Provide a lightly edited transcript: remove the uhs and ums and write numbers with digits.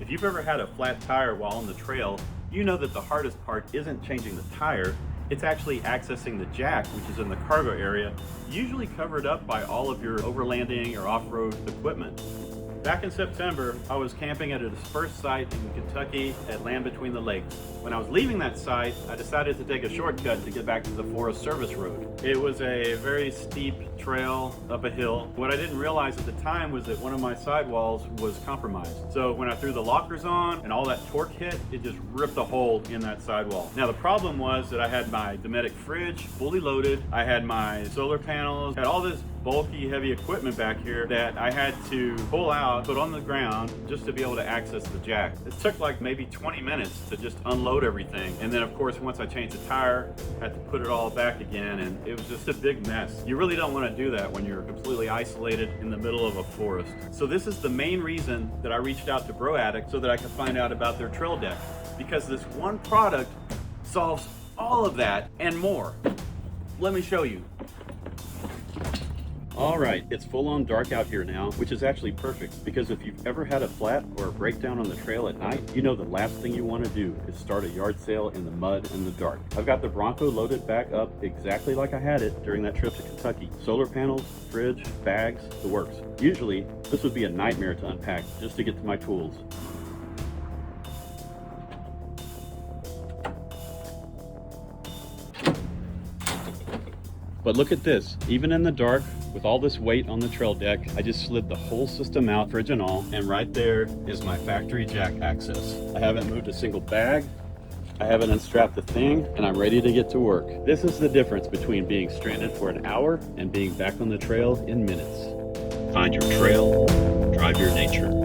If you've ever had a flat tire while on the trail, you know that the hardest part isn't changing the tire, it's actually accessing the jack, which is in the cargo area, usually covered up by all of your overlanding or off-road equipment. Back in September, I was camping at a dispersed site in Kentucky at Land Between the Lakes. When I was leaving that site, I decided to take a shortcut to get back to the Forest Service Road. It was a very steep trail up a hill. What I didn't realize at the time was that one of my sidewalls was compromised. So when I threw the lockers on and all that torque hit, it just ripped a hole in that sidewall. Now the problem was that I had my Dometic fridge fully loaded, I had my solar panels, had all this bulky, heavy equipment back here that I had to pull out, put on the ground just to be able to access the jack. It took like maybe 20 minutes to just unload everything. And then of course, once I changed the tire, I had to put it all back again, and it was just a big mess. You really don't want to do that when you're completely isolated in the middle of a forest. So this is the main reason that I reached out to Broaddict so that I could find out about their TrailDeck, because this one product solves all of that and more. Let me show you. All right, it's full on dark out here now, which is actually perfect, because if you've ever had a flat or a breakdown on the trail at night, you know the last thing you want to do is start a yard sale in the mud and the dark. I've got the Bronco loaded back up exactly like I had it during that trip to Kentucky. Solar panels, fridge, bags, the works. Usually, this would be a nightmare to unpack just to get to my tools. But look at this, even in the dark, with all this weight on the TrailDeck, I just slid the whole system out, fridge and all, and right there is my factory jack access. I haven't moved a single bag, I haven't unstrapped a thing, and I'm ready to get to work. This is the difference between being stranded for an hour and being back on the trail in minutes. Find your trail, drive your nature.